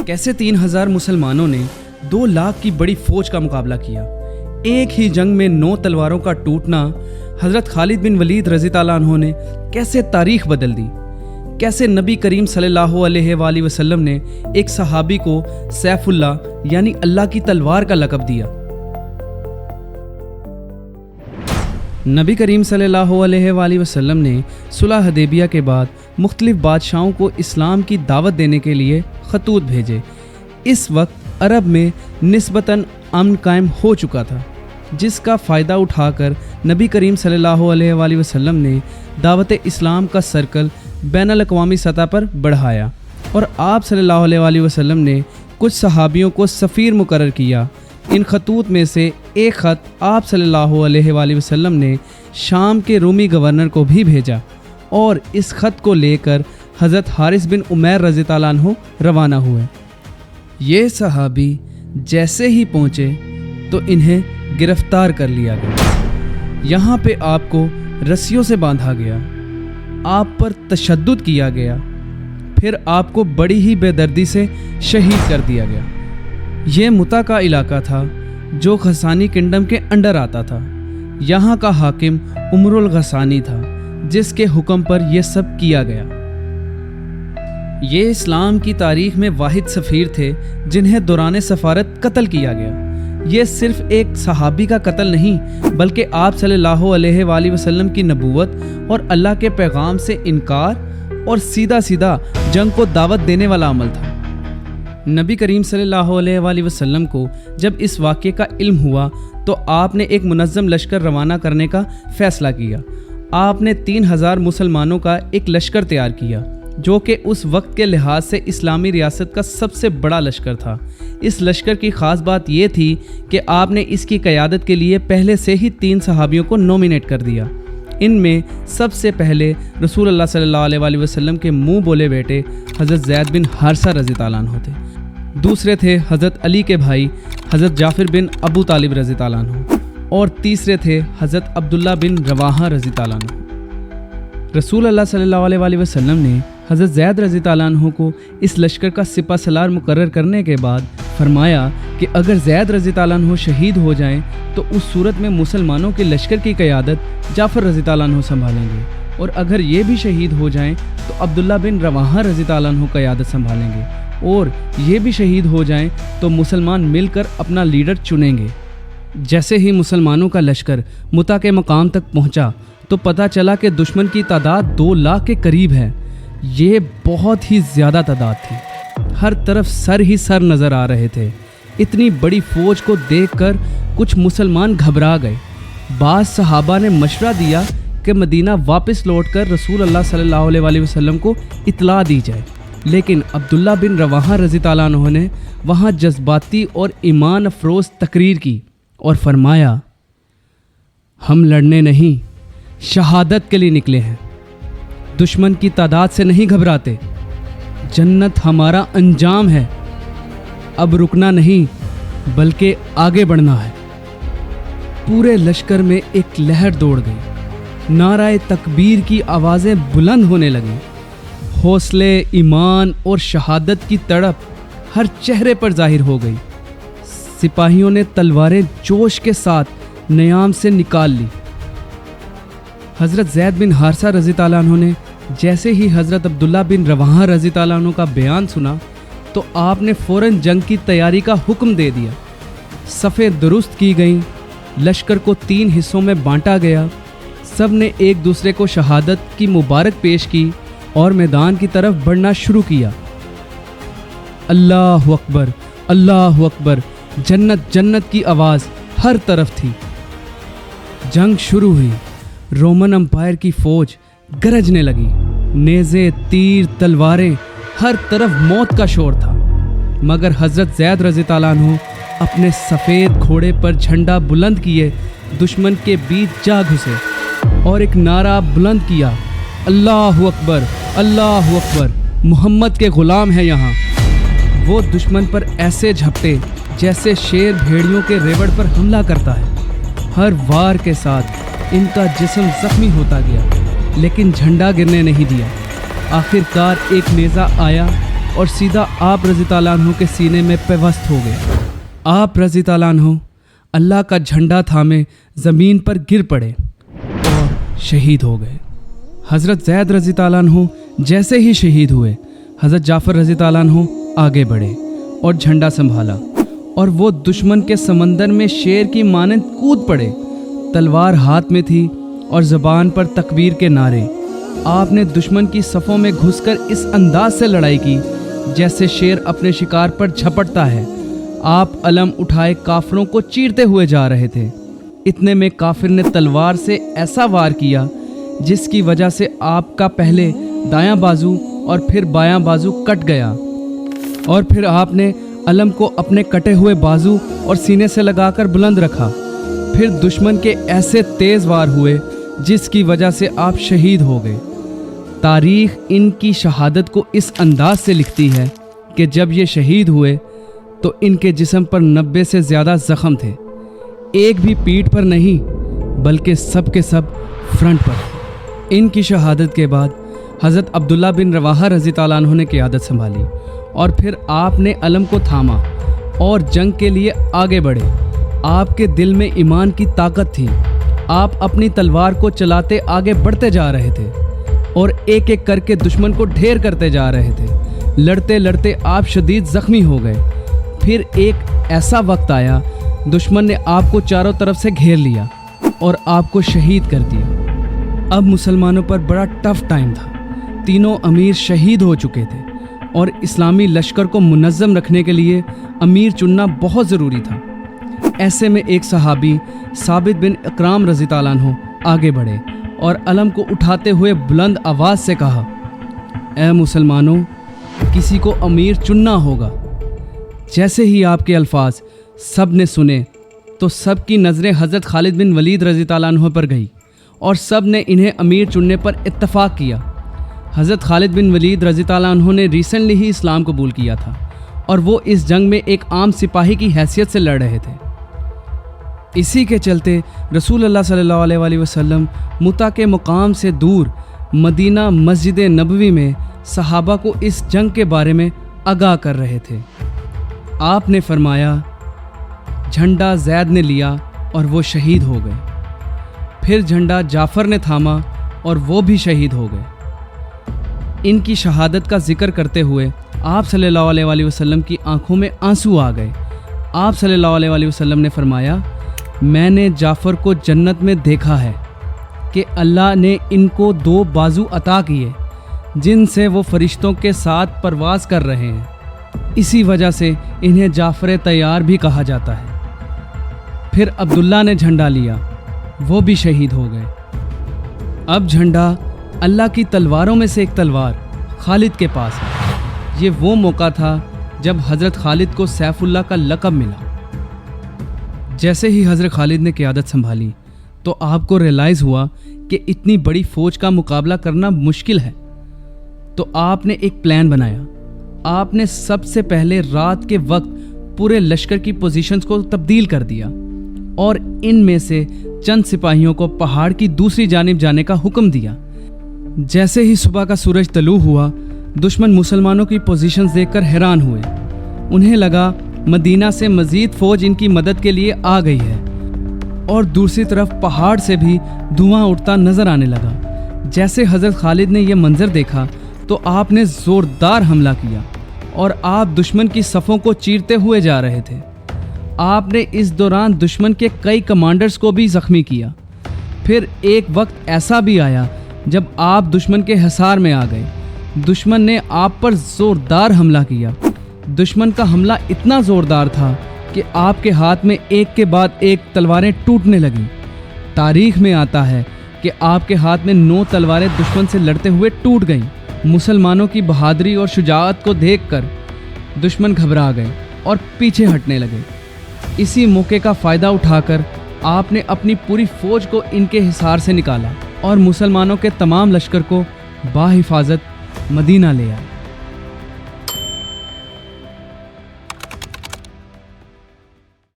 کیسے 3000 مسلمانوں نے 2 لاکھ کی بڑی فوج کا مقابلہ کیا۔ ایک ہی جنگ میں 9 تلواروں کا ٹوٹنا حضرت خالد بن ولید رضی اللہ عنہ نے کیسے تاریخ بدل دی۔ کیسے نبی کریم صلی اللہ علیہ وآلہ وسلم نے ایک صحابی کو سیف اللہ یعنی اللہ کی تلوار کا لقب دیا۔ نبی کریم صلی اللہ علیہ وآلہ وسلم نے صلح حدیبیہ کے بعد مختلف بادشاہوں کو اسلام کی دعوت دینے کے لیے خطوط بھیجے۔ اس وقت عرب میں نسبتاً امن قائم ہو چکا تھا، جس کا فائدہ اٹھا کر نبی کریم صلی اللہ علیہ وآلہ وسلم نے دعوت اسلام کا سرکل بین الاقوامی سطح پر بڑھایا اور آپ صلی اللہ علیہ وآلہ وسلم نے کچھ صحابیوں کو سفیر مقرر کیا۔ ان خطوط میں سے ایک خط آپ صلی اللہ علیہ وآلہ وسلم نے شام کے رومی گورنر کو بھی بھیجا اور اس خط کو لے کر حضرت حارث بن عمیر رضی اللہ عنہ روانہ ہوئے۔ یہ صحابی جیسے ہی پہنچے تو انہیں گرفتار کر لیا گیا۔ یہاں پہ آپ کو رسیوں سے باندھا گیا، آپ پر تشدد کیا گیا، پھر آپ کو بڑی ہی بے دردی سے شہید کر دیا گیا۔ یہ متا کا علاقہ تھا جو غسانی کنگڈم کے انڈر آتا تھا۔ یہاں کا حاکم عمر الغسانی تھا جس کے حکم پر یہ سب کیا گیا۔ یہ اسلام کی تاریخ میں واحد سفیر تھے جنہیں دوران سفارت قتل کیا گیا۔ یہ صرف ایک صحابی کا قتل نہیں بلکہ آپ صلی اللہ علیہ وآلہ وسلم کی نبوت اور اللہ کے پیغام سے انکار اور سیدھا سیدھا جنگ کو دعوت دینے والا عمل تھا۔ نبی کریم صلی اللہ علیہ وآلہ وسلم کو جب اس واقعے کا علم ہوا تو آپ نے ایک منظم لشکر روانہ کرنے کا فیصلہ کیا۔ آپ نے 3000 مسلمانوں کا ایک لشکر تیار کیا جو کہ اس وقت کے لحاظ سے اسلامی ریاست کا سب سے بڑا لشکر تھا۔ اس لشکر کی خاص بات یہ تھی کہ آپ نے اس کی قیادت کے لیے پہلے سے ہی 3 صحابیوں کو نومینیٹ کر دیا۔ ان میں سب سے پہلے رسول اللہ صلی اللہ علیہ وآلہ وسلم کے منہ بولے بیٹے حضرت زید بن حارثہ رضی اللہ عنہ تھے۔ دوسرے تھے حضرت علی کے بھائی حضرت جعفر بن ابو طالب رضی اللہ عنہ، اور تیسرے تھے حضرت عبداللہ بن رواحہ رضی اللہ عنہ۔ رسول اللہ صلی اللہ علیہ وآلہ وسلم نے حضرت زید رضی اللہ عنہ کو اس لشکر کا سپہ سالار مقرر کرنے کے بعد فرمایا کہ اگر زید رضی اللہ عنہ شہید ہو جائیں تو اس صورت میں مسلمانوں کے لشکر کی قیادت جعفر رضی اللہ عنہ سنبھالیں گے، اور اگر یہ بھی شہید ہو جائیں تو عبداللہ بن رواحہ رضی اللہ عنہ قیادت سنبھالیں گے، اور یہ بھی شہید ہو جائیں تو مسلمان مل کر اپنا لیڈر چنیں گے۔ جیسے ہی مسلمانوں کا لشکر متا کے مقام تک پہنچا تو پتہ چلا کہ دشمن کی تعداد 2 لاکھ کے قریب ہے۔ یہ بہت ہی زیادہ تعداد تھی، ہر طرف سر ہی سر نظر آ رہے تھے۔ اتنی بڑی فوج کو دیکھ کر کچھ مسلمان گھبرا گئے۔ بعض صحابہ نے مشورہ دیا کہ مدینہ واپس لوٹ کر رسول اللہ صلی اللہ علیہ وآلہ وسلم کو اطلاع دی جائے، لیکن عبداللہ بن رواحہ رضی اللہ عنہ نے وہاں جذباتی اور ایمان افروز تقریر کی اور فرمایا، ہم لڑنے نہیں، شہادت کے لیے نکلے ہیں، دشمن کی تعداد سے نہیں گھبراتے، جنت ہمارا انجام ہے، اب رکنا نہیں بلکہ آگے بڑھنا ہے۔ پورے لشکر میں ایک لہر دوڑ گئی، نعرہ تکبیر کی آوازیں بلند ہونے لگیں، حوصلے، ایمان اور شہادت کی تڑپ ہر چہرے پر ظاہر ہو گئی۔ سپاہیوں نے تلواریں جوش کے ساتھ نیام سے نکال لی۔ حضرت زید بن حارثہ رضی اللہ عنہ نے جیسے ہی حضرت عبداللہ بن رواحہ رضی اللہ عنہ کا بیان سنا تو آپ نے فوراً جنگ کی تیاری کا حکم دے دیا۔ صفیں درست کی گئیں، لشکر کو 3 حصوں میں بانٹا گیا، سب نے ایک دوسرے کو شہادت کی مبارک پیش کی اور میدان کی طرف بڑھنا شروع کیا۔ اللہ اکبر، اللہ اکبر، جنت جنت کی آواز ہر طرف تھی۔ جنگ شروع ہوئی، رومن امپائر کی فوج گرجنے لگی، نیزے، تیر، تلواریں، ہر طرف موت کا شور تھا، مگر حضرت زید رضی اللہ عنہ اپنے سفید گھوڑے پر جھنڈا بلند کیے دشمن کے بیچ جا گھسے اور ایک نعرہ بلند کیا، اللہ اکبر، اللہ اکبر، محمد کے غلام ہیں یہاں۔ وہ دشمن پر ایسے جھپٹے جیسے شیر بھیڑیوں کے ریوڑ پر حملہ کرتا ہے۔ ہر وار کے ساتھ ان کا جسم زخمی ہوتا گیا لیکن جھنڈا گرنے نہیں دیا۔ آخر کار ایک نیزہ آیا और सीधा आप रज़ी ताला अन्हु के सीने में पेवस्त हो गया। आप रज़ी ताला अन्हु अल्लाह का झंडा थामे ज़मीन पर गिर पड़े और शहीद हो गए। हज़रत ज़ैद रज़ी ताला अन्हु जैसे ही शहीद हुए, हज़रत जाफ़र रज़ी ताला अन्हु आगे बढ़े और झंडा संभाला और वो दुश्मन के समंदर में शेर की मानंद कूद पड़े। तलवार हाथ में थी और ज़बान पर तकबीर के नारे। आपने दुश्मन की सफ़ों में घुसकर इस अंदाज से लड़ाई की जैसे शेर अपने शिकार पर झपटता है। आप अलम उठाए काफिरों को चीरते हुए जा रहे थे। इतने में काफिर ने तलवार से ऐसा वार किया जिसकी वजह से आपका पहले दायां बाजू और फिर बायां बाजू कट गया और फिर आपने अलम को अपने कटे हुए बाजू और सीने से लगाकर बुलंद रखा। फिर दुश्मन के ऐसे तेज़ वार हुए जिसकी वजह से आप शहीद हो गए। तारीख़ इनकी शहादत को इस अंदाज से लिखती है कि जब ये शहीद हुए तो इनके जिस्म पर 90 से ज़्यादा ज़ख्म थे। एक भी पीठ पर नहीं बल्कि सब के सब फ्रंट पर। इनकी शहादत के बाद हज़रत अब्दुल्ला बिन रवाहा रज़ी ताला अन्हु ने क़यादत संभाली और फिर आपने अलम को थामा और जंग के लिए आगे बढ़े। आपके दिल में ईमान की ताकत थी। आप अपनी तलवार को चलाते आगे बढ़ते जा रहे थे और एक एक करके दुश्मन को ढेर करते जा रहे थे। लड़ते लड़ते आप शदीद ज़ख्मी हो गए। फिर एक ऐसा वक्त आया, दुश्मन ने आपको चारों तरफ से घेर लिया और आपको शहीद कर दिया। अब मुसलमानों पर बड़ा टफ टाइम था। तीनों अमीर शहीद हो चुके थे और इस्लामी लश्कर को मुनज़्ज़म रखने के लिए अमीर चुनना बहुत ज़रूरी था। ऐसे में एक सहाबी साबित बिन इकराम रज़ी ताला अन्हु आगे बढ़े और अलम को उठाते हुए बुलंद आवाज़ से कहा, ए मुसलमानों, किसी को अमीर चुनना होगा। जैसे ही आपके अल्फाज सब ने सुने तो सब की नज़रें हज़रत खालिद बिन वलीद रज़ी ताला अन्हु पर गई और सब ने इन्हें अमीर चुनने पर इत्तफ़ाक़ किया। हज़रत खालिद बिन वलीद रज़ी ताला अन्हु ने रिसेंटली ही इस्लाम कबूल किया था और वो इस जंग में एक आम सिपाही की हैसियत से लड़ रहे थे। इसी के चलते रसूल अल्लाह सल्लल्लाहु अलैहि वसल्लम मुता के मुकाम से दूर मदीना मस्जिद नबवी में सहाबा को इस जंग के बारे में आगाह कर रहे थे। आपने फरमाया, झंडा ज़ैद ने लिया और वो शहीद हो गए। फिर झंडा जाफ़र ने थामा और वो भी शहीद हो गए। इनकी शहादत का जिक्र करते हुए आप सल्लल्लाहु अलैहि वसल्लम की आंखों में आंसू आ गए। आप सल्लल्लाहु अलैहि वसल्लम ने फरमाया, मैंने जाफ़र को जन्नत में देखा है कि अल्लाह ने इनको 2 बाजू अता किए जिनसे वो फरिश्तों के साथ परवाज़ कर रहे हैं। इसी वजह से इन्हें जाफ़र तैयार भी कहा जाता है। फिर अब्दुल्ला ने झंडा लिया, वो भी शहीद हो गए। अब झंडा अल्लाह की तलवारों में से एक तलवार खालिद के पास है। ये वो मौका था जब हज़रत खालिद को सैफुल्लाह का लक़ब मिला। जैसे ही हज़रत खालिद ने क़यादत संभाली तो आपको रियलाइज़ हुआ कि इतनी बड़ी फ़ौज का मुकाबला करना मुश्किल है। तो आपने एक प्लान बनाया। आपने सबसे पहले रात के वक्त पूरे लश्कर की पोजीशंस को तब्दील कर दिया और इनमें से चंद सिपाहियों को पहाड़ की दूसरी जानिब जाने का हुक्म दिया। जैसे ही सुबह का सूरज तलू हुआ, दुश्मन मुसलमानों की पोजीशंस देखकर हैरान हुए। उन्हें लगा मदीना से मज़ीद फ़ौज इनकी मदद के लिए आ गई है और दूसरी तरफ पहाड़ से भी धुआं उठता नज़र आने लगा। जैसे हज़रत खालिद ने यह मंज़र देखा तो आपने ज़ोरदार हमला किया और आप दुश्मन की सफ़ों को चीरते हुए जा रहे थे। आपने इस दौरान दुश्मन के कई कमांडर्स को भी ज़ख्मी किया। फिर एक वक्त ऐसा भी आया जब आप दुश्मन के हिसार में आ गए। दुश्मन ने आप पर ज़ोरदार हमला किया। दुश्मन का हमला इतना ज़ोरदार था कि आपके हाथ में एक के बाद एक तलवारें टूटने लगीं। तारीख़ में आता है कि आपके हाथ में 9 तलवारें दुश्मन से लड़ते हुए टूट गईं। मुसलमानों की बहादुरी और शुजाअत को देखकर दुश्मन घबरा गए और पीछे हटने लगे। इसी मौके का फ़ायदा उठाकर आपने अपनी पूरी फ़ौज को इनके हिसार से निकाला और मुसलमानों के तमाम लश्कर को बाहिफाजत मदीना ले आए।